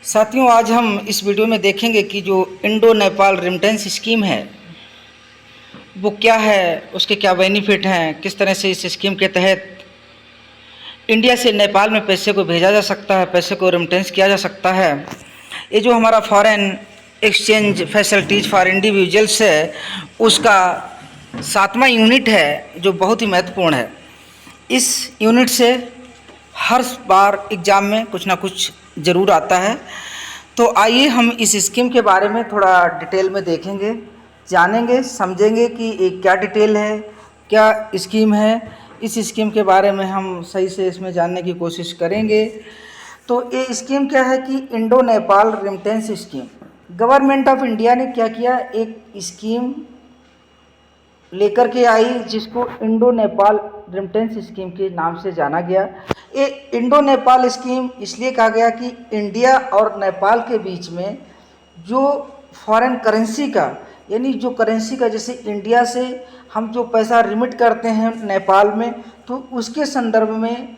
साथियों, आज हम इस वीडियो में देखेंगे कि जो इंडो नेपाल रेमिटेंस स्कीम है वो क्या है, उसके क्या बेनिफिट हैं, किस तरह से इस स्कीम के तहत इंडिया से नेपाल में पैसे को भेजा जा सकता है, पैसे को रेमिटेंस किया जा सकता है। ये जो हमारा foreign exchange facilities for individuals है उसका 7वां यूनिट है जो बहुत ही महत्वपूर्ण है। इस यूनिट से हर बार एग्ज़ाम में कुछ ना कुछ ज़रूर आता है। तो आइए हम इस स्कीम के बारे में थोड़ा डिटेल में देखेंगे, जानेंगे, समझेंगे कि ये क्या डिटेल है, क्या स्कीम है। इस स्कीम के बारे में हम सही से इसमें जानने की कोशिश करेंगे। तो ये स्कीम क्या है कि Indo Nepal remittance scheme, government of India ने क्या किया, एक स्कीम लेकर के आई जिसको इंडो नेपाल रेमिटेंस स्कीम के नाम से जाना गया। ये इंडो नेपाल स्कीम इसलिए कहा गया कि इंडिया और नेपाल के बीच में जो फॉरेन करेंसी का, यानी जो करेंसी का, जैसे इंडिया से हम जो पैसा रिमिट करते हैं नेपाल में, तो उसके संदर्भ में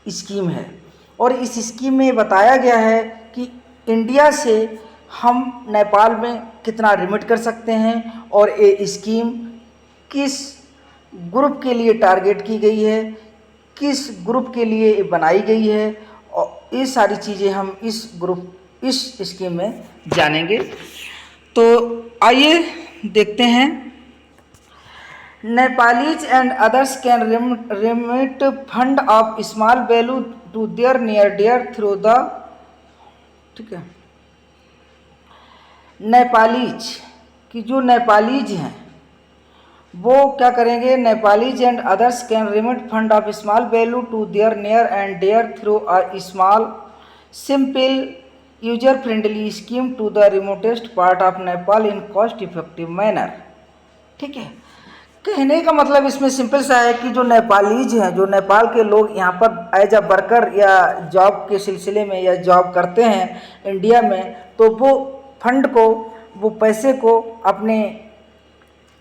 स्कीम है। और इस स्कीम में बताया गया है कि इंडिया से हम नेपाल में कितना रिमिट कर सकते हैं और ये स्कीम किस ग्रुप के लिए टारगेट की गई है, किस ग्रुप के लिए बनाई गई है, और ये सारी चीज़ें हम इस स्कीम में जानेंगे। तो आइए देखते हैं। Nepalese and others can remit fund of small value to their near dear through the, ठीक है, नेपालीज की जो नेपालीज हैं वो क्या करेंगे, Nepalese and others can remit fund of small value to their near and dear through a small simple user friendly scheme to the remotest part of Nepal in cost effective manner. ठीक है, कहने का मतलब इसमें सिंपल सा है कि जो नेपालीज हैं, जो नेपाल के लोग यहाँ पर एज अ वर्कर या जॉब के सिलसिले में या जॉब करते हैं इंडिया में, तो वो फंड को, वो पैसे को अपने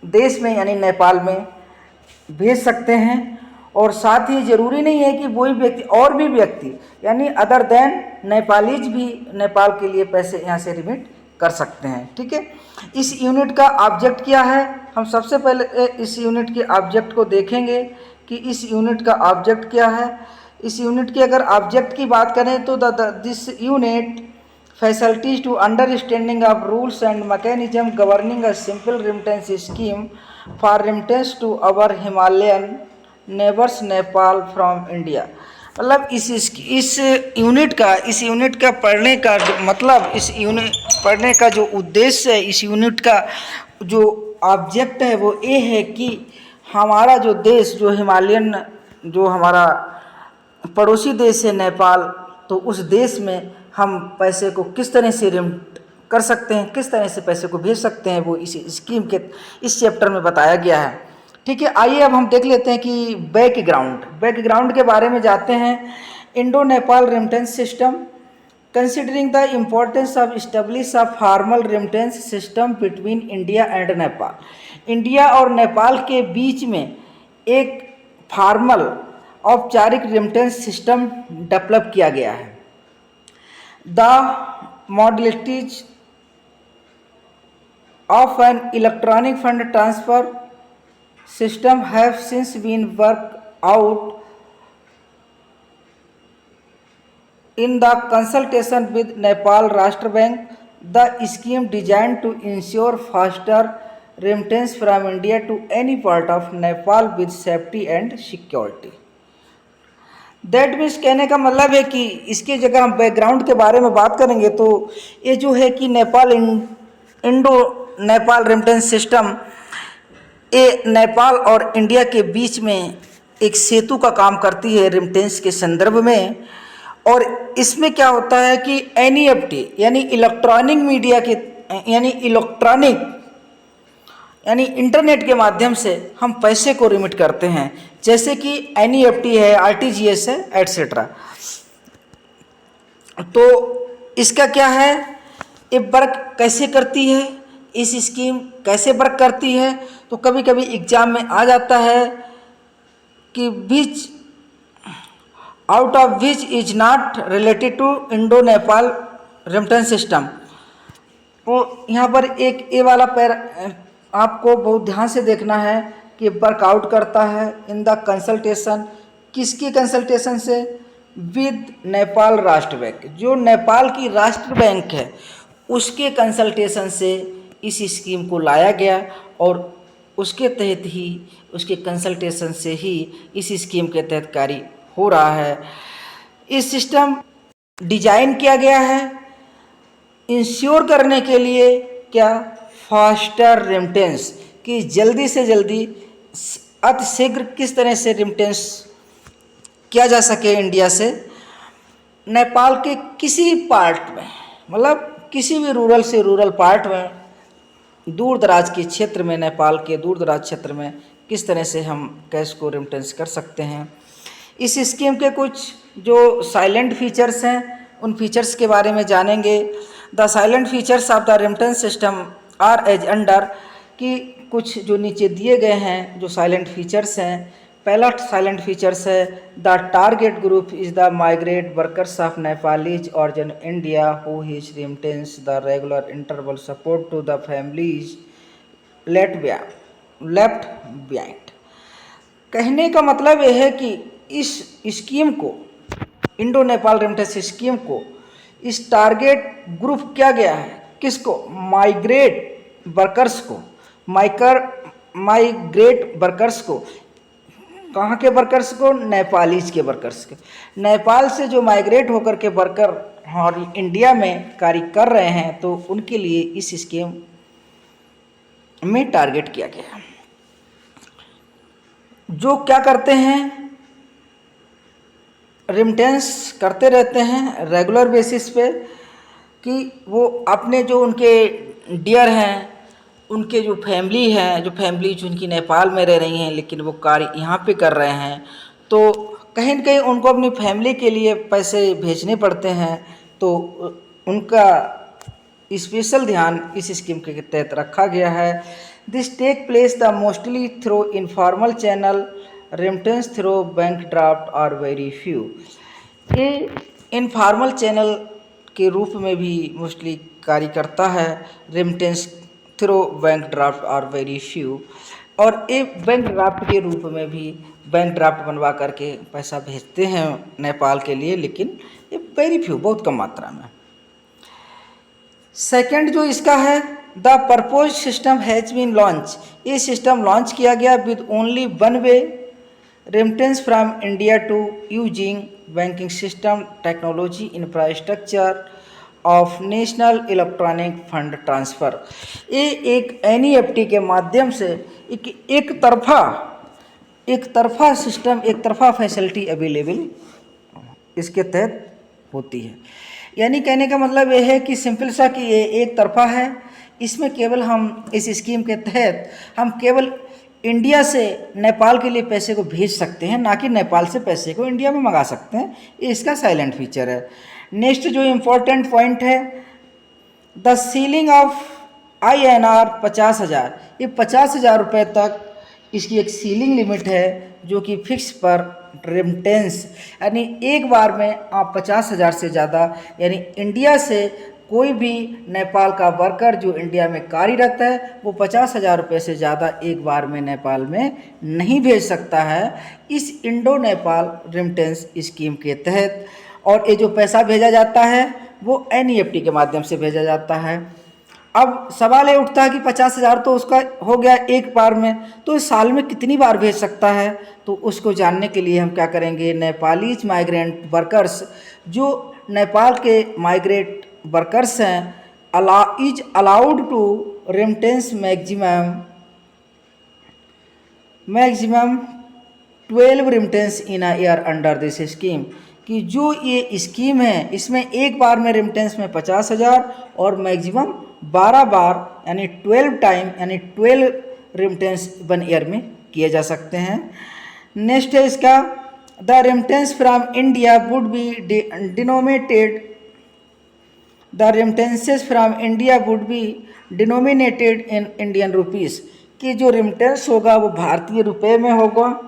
देश में यानी नेपाल में भेज सकते हैं। और साथ ही ज़रूरी नहीं है कि वही व्यक्ति, और भी व्यक्ति यानी अदर देन नेपालीज भी नेपाल के लिए पैसे यहाँ से रिमिट कर सकते हैं। ठीक है, इस यूनिट का ऑब्जेक्ट क्या है, हम सबसे पहले इस यूनिट के ऑब्जेक्ट को देखेंगे कि इस यूनिट का ऑब्जेक्ट क्या है। इस यूनिट के अगर ऑब्जेक्ट की बात करें तो this unit facilities to understanding of rules and mechanism governing a simple remittance scheme for remittance to our Himalayan neighbors Nepal from India। मतलब इस यूनिट का पढ़ने का मतलब, इस यूनिट पढ़ने का जो उद्देश्य है, इस यूनिट का जो ऑब्जेक्ट है वो ये है कि हमारा जो देश, जो हिमालयन, जो हमारा पड़ोसी देश है नेपाल, तो उस देश में हम पैसे को किस तरह से रिमिट कर सकते हैं, किस तरह से पैसे को भेज सकते हैं, वो इस स्कीम के इस चैप्टर में बताया गया है। ठीक है, आइए अब हम देख लेते हैं कि बैकग्राउंड के बारे में जाते हैं। Indo Nepal remittance system, considering the importance of establish a formal remittance system between India and Nepal. India और नेपाल के बीच में एक फॉर्मल औपचारिक रेमिटेंस सिस्टम डेवलप किया गया है। The modalities of an electronic fund transfer system have since been worked out in the consultation with Nepal Rashtra Bank. The scheme designed to ensure faster remittance from India to any part of Nepal with safety and security। That means, कहने का मतलब है कि इसकी जगह हम background के बारे में बात करेंगे तो ये जो है कि इंडो नेपाल रेमिटेंस सिस्टम, ये नेपाल और इंडिया के बीच में एक सेतु का काम करती है रेमिटेंस के संदर्भ में। और इसमें क्या होता है कि NEFT यानी इलेक्ट्रॉनिक मीडिया के, यानी इंटरनेट के माध्यम से हम पैसे को रिमिट करते हैं, जैसे कि NEFT है, RTGS है, एट्सेट्रा। तो इसका क्या है, ये वर्क कैसे करती है, इस स्कीम कैसे वर्क करती है, तो कभी कभी एग्जाम में आ जाता है कि which out of which is not related to Indo Nepal remittance system. तो यहाँ पर एक ए वाला पैर आपको बहुत ध्यान से देखना है कि वर्कआउट करता है इन द कंसल्टेशन, किसकी कंसल्टेशन से? विद नेपाल राष्ट्र बैंक, जो नेपाल की राष्ट्र बैंक है उसके कंसल्टेशन से इस स्कीम को लाया गया और उसके तहत ही, उसके कंसल्टेशन से ही इस स्कीम के तहत कार्य हो रहा है। इस सिस्टम डिजाइन किया गया है इंश्योर करने के लिए क्या? फास्टर रेमिटेंस, कि जल्दी से जल्दी अतिशीघ्र किस तरह से रेमिटेंस किया जा सके इंडिया से नेपाल के किसी पार्ट में, मतलब किसी भी रूरल से रूरल पार्ट में, दूर दराज के क्षेत्र में, नेपाल के दूर दराज क्षेत्र में किस तरह से हम कैश को रेमिटेंस कर सकते हैं। इस स्कीम के कुछ जो साइलेंट फीचर्स हैं उन फीचर्स के बारे में जानेंगे। The silent features of the remittance system are as under, कि कुछ जो नीचे दिए गए हैं जो साइलेंट फीचर्स हैं। पहला साइलेंट फीचर्स है the target group is the migrate workers of Nepalese origin India who his remittance the regular interval support to the families left behind. कहने का मतलब यह है कि इस स्कीम को, इंडो नेपाल रेमिटेंस स्कीम को, इस टारगेट ग्रुप किया गया है किसको? माइग्रेट वर्कर्स को, माइग्रेट वर्कर्स को। कहाँ के वर्कर्स को? नेपालीज के वर्कर्स के। नेपाल से जो माइग्रेट होकर के वर्कर और इंडिया में कार्य कर रहे हैं तो उनके लिए इस स्कीम में टारगेट किया गया। जो क्या करते हैं? रेमिटेंस करते रहते हैं रेगुलर बेसिस पे, कि वो अपने जो उनके डियर हैं, उनके जो फैमिली हैं, जो फैमिली उनकी नेपाल में रह रही हैं लेकिन वो कार्य यहाँ पे कर रहे हैं, तो कहीं न कहीं उनको अपनी फैमिली के लिए पैसे भेजने पड़ते हैं, तो उनका स्पेशल ध्यान इस स्कीम के तहत रखा गया है। This take place the mostly through informal channel, remittance through bank draft are very few. ये इनफॉर्मल चैनल के रूप में भी मोस्टली कार्य करता है। Remittance through bank draft are very few, और एक बैंक ड्राफ्ट के रूप में भी बैंक ड्राफ्ट बनवा करके पैसा भेजते हैं नेपाल के लिए, लेकिन ये वेरी फ्यू, बहुत कम मात्रा में। सेकंड जो इसका है, the propose system has been launch, ये सिस्टम लॉन्च किया गया with only one way remittance from India to using banking system technology infrastructure of national electronic fund transfer. ये एक NEFT के माध्यम से एक तरफा सिस्टम, एक तरफा फैसिलिटी अवेलेबल इसके तहत होती है। यानी कहने का मतलब ये है कि सिंपल सा कि ये एक तरफा है, इसमें केवल हम इस स्कीम के तहत हम केवल इंडिया से नेपाल के लिए पैसे को भेज सकते हैं, ना कि नेपाल से पैसे को इंडिया में मंगा सकते हैं। ये इसका साइलेंट फीचर है। नेक्स्ट जो इम्पोर्टेंट पॉइंट है, द सीलिंग ऑफ INR 50,000, ये 50,000 रुपये तक इसकी एक सीलिंग लिमिट है जो कि फिक्स पर रेमिटेंस, यानी एक बार में आप 50,000 से ज़्यादा, यानी इंडिया से कोई भी नेपाल का वर्कर जो इंडिया में कार्यरत है वो 50,000 रुपये से ज़्यादा एक बार में नेपाल में नहीं भेज सकता है इस इंडो नेपाल रेमिटेंस स्कीम के तहत। और ये जो पैसा भेजा जाता है वो NEFT के माध्यम से भेजा जाता है। अब सवाल ये उठता है कि 50,000 तो उसका हो गया एक बार में, तो इस साल में कितनी बार भेज सकता है? तो उसको जानने के लिए हम क्या करेंगे, नेपालीज माइग्रेंट वर्कर्स, जो नेपाल के माइग्रेट वर्कर्स हैं, is allowed to remittance maximum 12 remittance in a year under this scheme, कि जो ये स्कीम है इसमें एक बार में रेमिटेंस में 50,000 और मैक्सिमम 12 बार यानी 12 टाइम यानी 12 रेमिटेंस 1 ईयर में किए जा सकते हैं। नेक्स्ट है इसका, the remittance from India would be denominated, the remittances from India would be denominated in Indian rupees, कि जो रेमिटेंस होगा वो भारतीय रुपए में होगा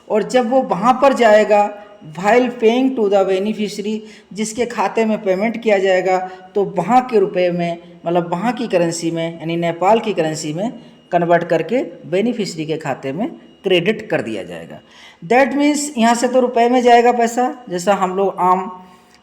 और जब वो वहाँ पर जाएगा while paying to the beneficiary, जिसके खाते में पेमेंट किया जाएगा तो वहाँ के रुपए में, मतलब वहाँ की करेंसी में, यानी नेपाल की करेंसी में कन्वर्ट करके बेनिफिशरी के खाते में क्रेडिट कर दिया जाएगा। दैट मीन्स यहाँ से तो रुपए में जाएगा पैसा, जैसा हम लोग आम,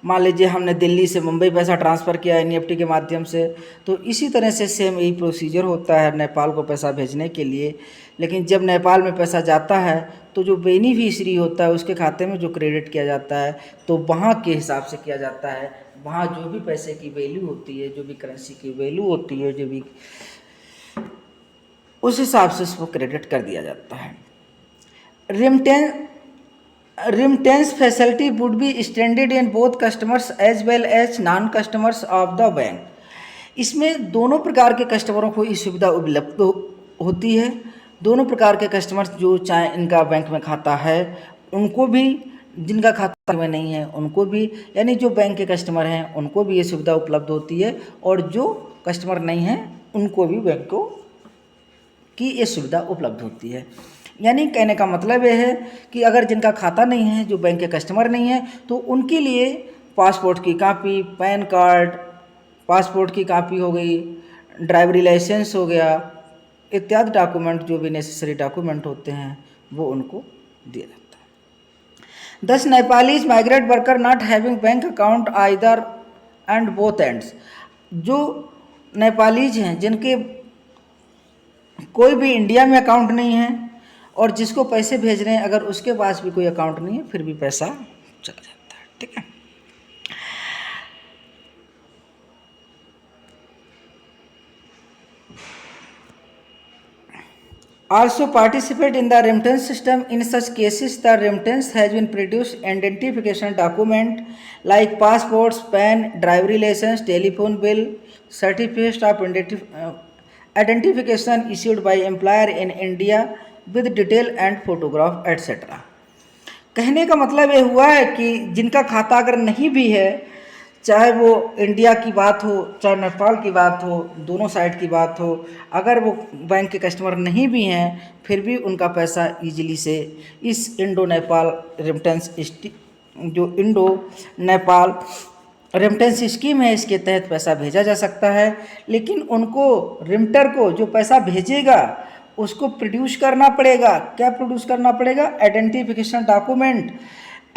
मान लीजिए हमने दिल्ली से मुंबई पैसा ट्रांसफ़र किया एनईएफटी के माध्यम से, तो इसी तरह से सेम यही प्रोसीजर होता है नेपाल को पैसा भेजने के लिए। लेकिन जब नेपाल में पैसा जाता है तो जो बेनिफिशरी होता है उसके खाते में जो क्रेडिट किया जाता है तो वहाँ के हिसाब से किया जाता है, वहाँ जो भी पैसे की वैल्यू होती है, जो भी करेंसी की वैल्यू होती है, जो भी उस हिसाब से उसको क्रेडिट कर दिया जाता है। Remittance facility would be extended in both customers as well as non customers of the bank. इसमें दोनों प्रकार के कस्टमरों को ये सुविधा उपलब्ध होती है। दोनों प्रकार के कस्टमर्स जो चाहे इनका बैंक में खाता है उनको भी, जिनका खाता में नहीं है उनको भी, यानी जो बैंक के कस्टमर हैं उनको भी ये सुविधा उपलब्ध होती है, और जो कस्टमर नहीं हैं उनको भी बैंकों की ये सुविधा उपलब्ध होती है। यानी कहने का मतलब ये है कि अगर जिनका खाता नहीं है, जो बैंक के कस्टमर नहीं है, तो उनके लिए पासपोर्ट की कापी, पैन कार्ड, पासपोर्ट की कापी हो गई, ड्राइवरी लाइसेंस हो गया, इत्यादि डॉक्यूमेंट जो भी नेसेसरी डॉक्यूमेंट होते हैं वो उनको दिया जाता है। दस Nepalese migrate worker not having bank account either and both ends, जो नेपालीज हैं जिनके कोई भी इंडिया में अकाउंट नहीं है और जिसको पैसे भेज रहे हैं अगर उसके पास भी कोई अकाउंट नहीं है फिर भी पैसा चला जाता है। ठीक है। Also participate in the remittance system. In such cases, the remittance has been produced identification document like passports, PAN, driver license, telephone bill, certificate of identification issued by employer in India with detail and photograph etc. कहने का मतलब ये हुआ है कि जिनका खाता अगर नहीं भी है, चाहे वो इंडिया की बात हो चाहे नेपाल की बात हो, दोनों साइड की बात हो, अगर वो बैंक के कस्टमर नहीं भी हैं फिर भी उनका पैसा इजीली से इस इंडो नेपाल रेमिटेंस जो इंडो नेपाल रेमिटेंस स्कीम है इसके तहत पैसा भेजा जा सकता है। लेकिन उनको रेमिटर को जो पैसा भेजेगा उसको प्रोड्यूस करना पड़ेगा। क्या प्रोड्यूस करना पड़ेगा? Identification document.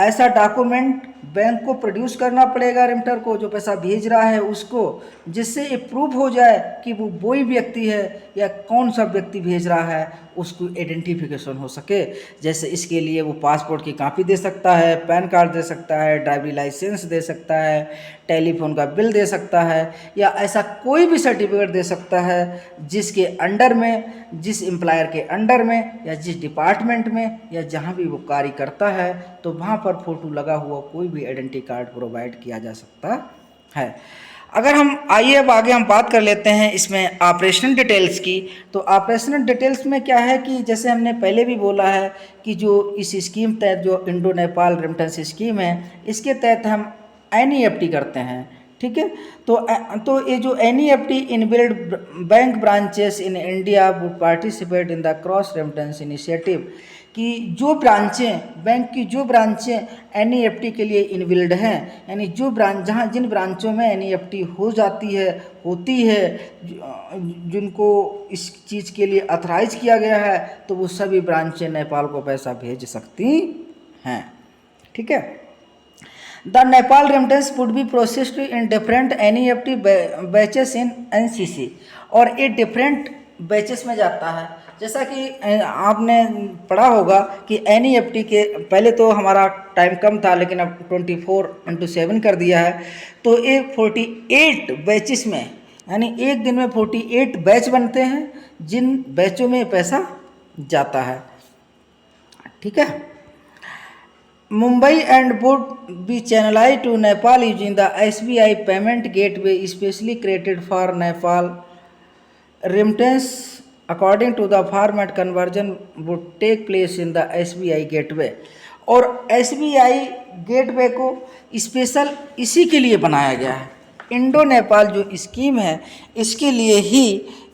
ऐसा डॉक्यूमेंट बैंक को प्रोड्यूस करना पड़ेगा रेमिटर को जो पैसा भेज रहा है उसको, जिससे ये प्रूव हो जाए कि वो वही व्यक्ति है या कौन सा व्यक्ति भेज रहा है, उसको आइडेंटिफिकेशन हो सके। जैसे इसके लिए वो पासपोर्ट की कॉपी दे सकता है, पैन कार्ड दे सकता है, ड्राइवरी लाइसेंस दे सकता है, टेलीफोन का बिल दे सकता है, या ऐसा कोई भी सर्टिफिकेट दे सकता है जिसके अंडर में, जिस एम्प्लॉयर के अंडर में या जिस डिपार्टमेंट में या जहाँ भी वो कार्य करता है तो वहाँ पर फोटो लगा हुआ कोई भी आइडेंटिटी कार्ड प्रोवाइड किया जा सकता है। अगर हम आइए अब आगे हम बात कर लेते हैं इसमें ऑपरेशनल डिटेल्स की। तो ऑपरेशनल डिटेल्स में क्या है कि जैसे हमने पहले भी बोला है कि जो इस स्कीम तहत जो इंडो नेपाल रेमिटेंस स्कीम है इसके तहत हम एनईएफटी करते हैं। ठीक है। तो ये जो NEFT inbuilt bank branches in India would participate in the cross remittance initiative, कि जो ब्रांचें बैंक की जो ब्रांचें एनईएफटी के लिए इनबिल्ड हैं, यानी जो ब्रांच जहां जिन ब्रांचों में एनईएफटी हो जाती है होती है, जिनको इस चीज़ के लिए अथराइज किया गया है, तो वो सभी ब्रांचें नेपाल को पैसा भेज सकती हैं। ठीक है। The Nepal remittance would be processed in different NEFT batches in NCC, और ये डिफरेंट बैचेस में जाता है। जैसा कि आपने पढ़ा होगा कि एनईएफटी के पहले तो हमारा टाइम कम था लेकिन अब 24/7 कर दिया है, तो ये 48 बैचेस में, यानी एक दिन में 48 बैच बनते हैं जिन बैचों में पैसा जाता है। ठीक है। Mumbai and would be channelize to Nepal using the SBI payment gateway specially created for Nepal remittance according to the format conversion would take place in the SBI gateway. और एसबीआई गेटवे को स्पेशल इसी के लिए बनाया गया है। इंडो नेपाल जो स्कीम है इसके लिए ही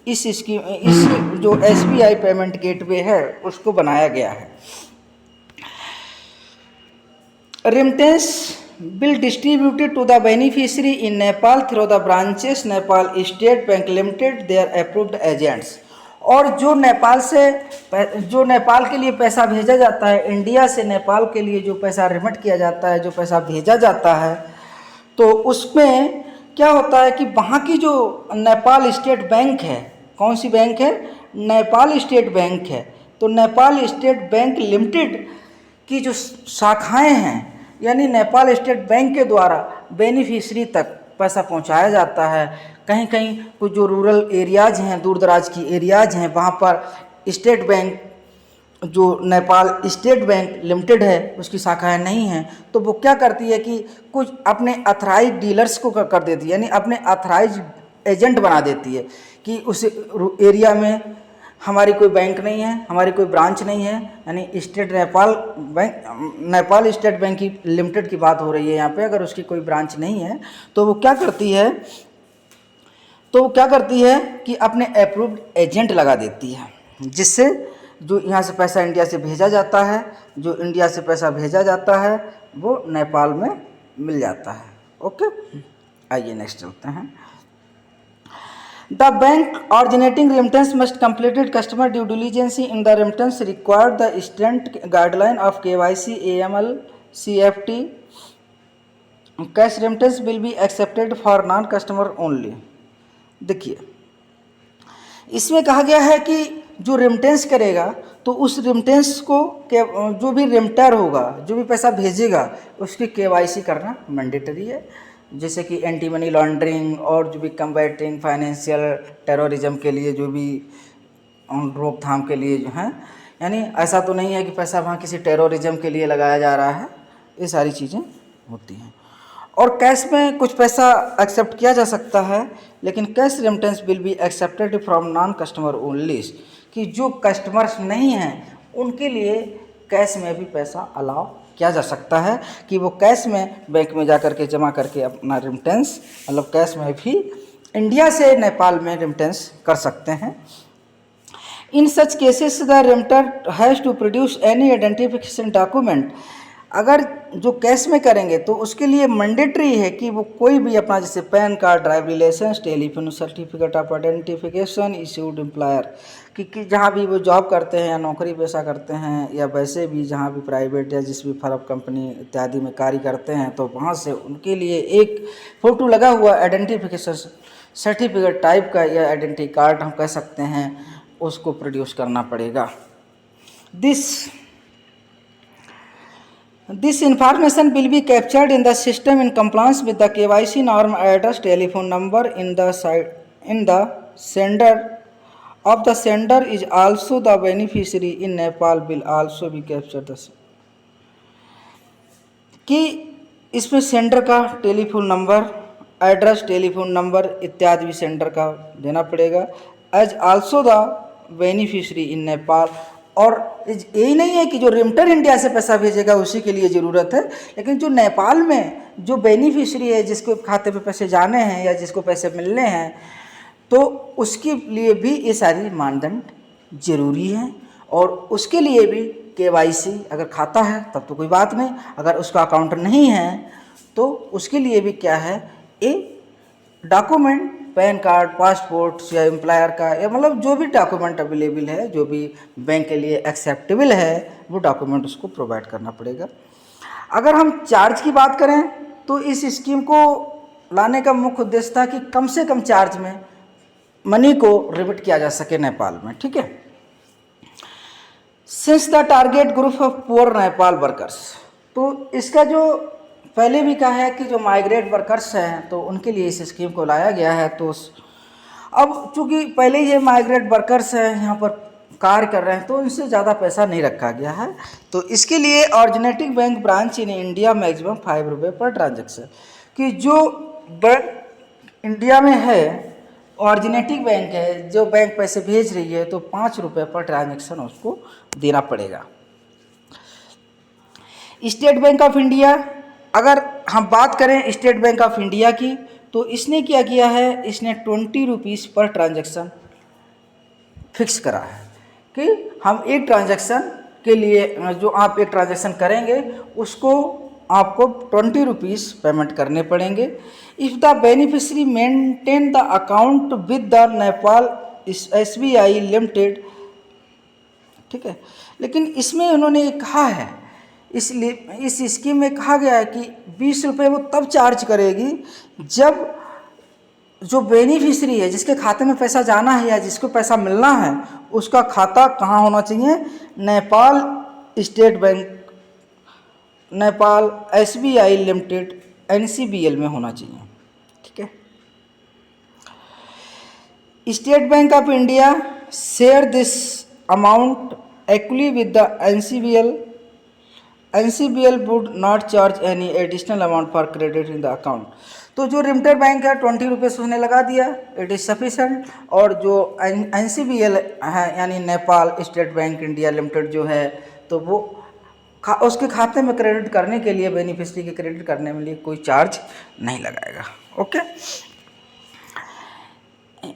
इस जो एसबीआई पेमेंट गेटवे है उसको बनाया गया है। Remittance bill distributed to the beneficiary in Nepal through the branches Nepal state bank limited their approved agents. और जो नेपाल के लिए पैसा भेजा जाता है, इंडिया से नेपाल के लिए जो पैसा रिमिट किया जाता है, जो पैसा भेजा जाता है, तो उसमें क्या होता है कि वहाँ की जो नेपाल स्टेट बैंक है, कौन सी बैंक है? नेपाल स्टेट बैंक है। तो नेपाल स्टेट बैंक लिमिटेड की जो शाखाएं हैं, यानी नेपाल स्टेट बैंक के द्वारा बेनिफिशियरी तक पैसा पहुंचाया जाता है। कहीं कहीं कुछ जो रूरल एरियाज़ हैं, दूर दराज की एरियाज़ हैं, वहाँ पर स्टेट बैंक, जो नेपाल स्टेट बैंक लिमिटेड है, उसकी शाखाएं नहीं हैं, तो वो क्या करती है कि कुछ अपने अथराइज डीलर्स को कर देती है, यानी अपने अथराइज एजेंट बना देती है कि उस एरिया में हमारी कोई बैंक नहीं है, हमारी कोई ब्रांच नहीं है, यानी स्टेट नेपाल स्टेट बैंक की लिमिटेड की बात हो रही है यहाँ पे। अगर उसकी कोई ब्रांच नहीं है तो वो क्या करती है कि अपने अप्रूव्ड एजेंट लगा देती है, जिससे जो यहाँ से पैसा इंडिया से भेजा जाता है, जो इंडिया से पैसा भेजा जाता है वो नेपाल में मिल जाता है। ओके, आइए नेक्स्ट चलते हैं। The bank originating remittance must completed customer due diligence in the remittance required the stringent guideline of KYC, AML, CFT. Cash remittance will be accepted for non-customer only. देखिए, इसमें कहा गया है कि जो रेमिटेंस करेगा तो उस रेमिटेंस को जो भी रेमिटर होगा, जो भी पैसा भेजेगा, उसकी KYC करना मैंडेटरी है। जैसे कि एंटी मनी लॉन्ड्रिंग और जो भी कम्बैटिंग फाइनेंशियल टेररिज्म के लिए जो भी रोकथाम के लिए जो हैं, यानी ऐसा तो नहीं है कि पैसा वहाँ किसी टेररिज्म के लिए लगाया जा रहा है, ये सारी चीज़ें होती हैं। और कैश में कुछ पैसा एक्सेप्ट किया जा सकता है, लेकिन cash remittance will be accepted from non customer only, कि जो कस्टमर्स नहीं हैं उनके लिए कैश में भी पैसा अलाउ किया जा सकता है, कि वो कैश में बैंक में जा कर के जमा करके अपना रेमिटेंस, मतलब कैश में भी इंडिया से नेपाल में रेमिटेंस कर सकते हैं। In such cases the remitter has to produce any identification document. अगर जो कैश में करेंगे तो उसके लिए मैंडेटरी है कि वो कोई भी अपना, जैसे PAN card, driver licence, telephone certificate of identification issued employer, कि जहाँ भी वो जॉब करते हैं या नौकरी पेशा करते हैं, या वैसे भी जहाँ भी प्राइवेट या जिस भी फर्म, कंपनी इत्यादि में कार्य करते हैं, तो वहाँ से उनके लिए एक फ़ोटो लगा हुआ आइडेंटिफिकेशन सर्टिफिकेट टाइप का, या आइडेंटिटी कार्ड हम कह सकते हैं, उसको प्रोड्यूस करना पड़ेगा। This information will be captured in the system in compliance with the KYC norm. Address, telephone number in the sender of the sender is also the beneficiary in Nepal will also be captured. कि इसमें sender का telephone number, address, telephone number इत्यादि भी sender का देना पड़ेगा। As also the beneficiary in Nepal, और यही नहीं है कि जो रेमिटर इंडिया से पैसा भेजेगा उसी के लिए ज़रूरत है, लेकिन जो नेपाल में जो बेनिफिशियरी है, जिसके खाते पे पैसे जाने हैं या जिसको पैसे मिलने हैं, तो उसके लिए भी ये सारी मानदंड जरूरी हैं। और उसके लिए भी KYC, अगर खाता है तब तो कोई बात नहीं, अगर उसका अकाउंट नहीं है तो उसके लिए भी क्या है, ये डॉक्यूमेंट, पैन कार्ड, पासपोर्ट या एम्प्लॉयर का, या मतलब जो भी डॉक्यूमेंट अवेलेबल है, जो भी बैंक के लिए एक्सेप्टेबल है, वो डॉक्यूमेंट उसको प्रोवाइड करना पड़ेगा। अगर हम चार्ज की बात करें तो इस स्कीम को लाने का मुख्य उद्देश्य था कि कम से कम चार्ज में मनी को रिमिट किया जा सके नेपाल में। ठीक है, since the target group of poor Nepal workers, तो इसका जो पहले भी कहा है कि जो माइग्रेट वर्कर्स हैं तो उनके लिए इस स्कीम को लाया गया है। तो अब चूँकि पहले ये माइग्रेट वर्कर्स हैं, यहाँ पर कार्य कर रहे हैं, तो इनसे ज़्यादा पैसा नहीं रखा गया है। तो इसके लिए originating bank branch in India maximum 5 रुपये पर ट्रांजेक्शन, कि जो बैंक इंडिया में है, ऑर्जिनेटिंग बैंक है, जो बैंक पैसे भेज रही है, तो 5 रुपये पर ट्रांजेक्शन उसको देना पड़ेगा। स्टेट बैंक ऑफ इंडिया, अगर हम बात करें स्टेट बैंक ऑफ इंडिया की, तो इसने क्या किया है, इसने 20 रुपीज़ पर ट्रांजैक्शन फिक्स करा है कि हम एक ट्रांजैक्शन के लिए, जो आप एक ट्रांजैक्शन करेंगे उसको आपको 20 रुपीज़ पेमेंट करने पड़ेंगे। If the beneficiary maintain the account with the Nepal SBI limited, ठीक है। लेकिन इसमें उन्होंने ये कहा है, इसलिए इस स्कीम में कहा गया है कि 20 रुपये वो तब चार्ज करेगी जब जो बेनिफिशरी है, जिसके खाते में पैसा जाना है या जिसको पैसा मिलना है, उसका खाता कहाँ होना चाहिए? Nepal state bank, Nepal SBI limited NCBL में होना चाहिए, ठीक है। State bank of India share this amount equally with the NCBL would not charge any additional amount for credit in the account. तो जो रिमिटेड बैंक है 20 रुपीज़ उसने लगा दिया, इट इज़ सफिशेंट। और जो NCBL है यानी Nepal state bank India limited जो है, तो वो उसके खाते में क्रेडिट करने के लिए, बेनिफिशरी के क्रेडिट करने में लिए कोई चार्ज नहीं लगाएगा, okay.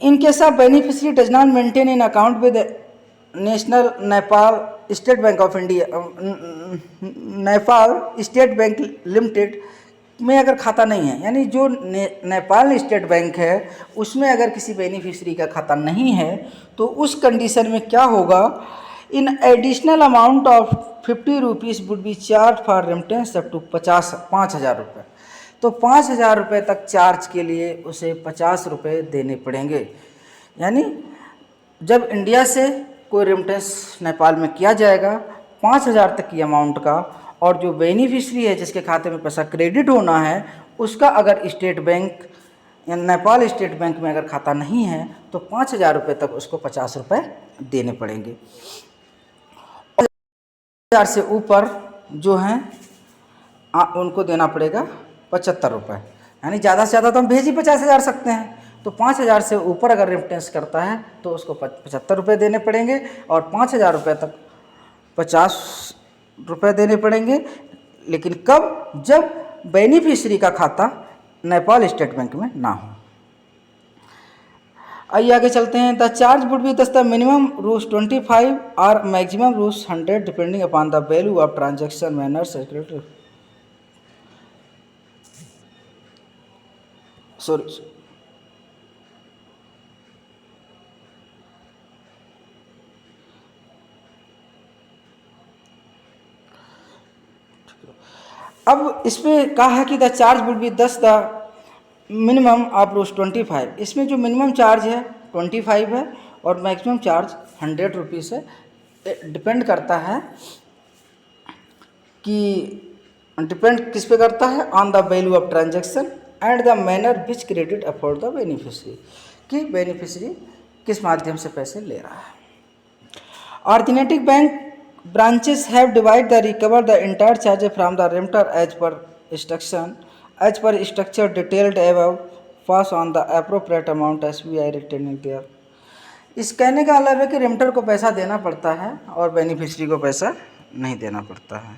In case of beneficiary does not maintain in account with national Nepal state bank of India, Nepal state bank limited में अगर खाता नहीं है, यानी जो नेपाल स्टेट बैंक है उसमें अगर किसी बेनिफिशरी का खाता नहीं है, तो उस कंडीशन में क्या होगा? In additional amount of 50 rupees would be charge for remittance up to 5,000 रुपये। तो 5,000 रुपये तक चार्ज के लिए उसे 50 रुपये देने पड़ेंगे। यानी जब इंडिया से कोई रेमिटेंस नेपाल में किया जाएगा 5,000 तक की अमाउंट का, और जो बेनिफिशरी है जिसके खाते में पैसा क्रेडिट होना है, उसका अगर स्टेट बैंक या नेपाल स्टेट बैंक में अगर खाता नहीं है, तो 5,000 रुपये तक उसको 50 रुपये देने पड़ेंगे। 5,000 से ऊपर जो हैं उनको देना पड़ेगा 75 रुपये। यानी ज़्यादा से ज़्यादा तो हम भेज ही 50,000 सकते हैं, तो 5,000 से ऊपर अगर रेमिटेंस करता है तो उसको 75 रुपये देने पड़ेंगे, और 5,000 रुपये तक 50 रुपये देने पड़ेंगे। लेकिन कब? जब बेनिफिशरी का खाता नेपाल स्टेट बैंक में ना हो। आइए आगे चलते हैं। द चार्ज वुड बी दस द मिनिमम रूस 25 और मैक्सिमम रूस 100 depending upon the value of transaction manner secretary, sorry, अब इसमें कहा है कि the charge would be 10 the minimum of रूस 25। इसमें जो मिनिमम चार्ज है 25 है और मैक्सिमम चार्ज 100 रुपीज़ है। डिपेंड करता है कि डिपेंड किस पे करता है? On the value of transaction and the manner which credit afford the beneficiary, कि बेनिफिशरी किस माध्यम से पैसे ले रहा है। ऑर्डिनेटिक bank branches have divided the recover the entire charge from the remitter as per structure detailed above, pass on the appropriate amount SBI retaining there। इस कहने का मतलब है कि रेमिटर को पैसा देना पड़ता है और बेनिफिशरी को पैसा नहीं देना पड़ता है,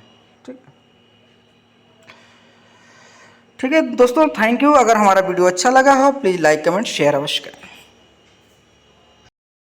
ठीक है दोस्तों, थैंक यू। अगर हमारा वीडियो अच्छा लगा हो प्लीज़ लाइक कमेंट शेयर अवश्य करें।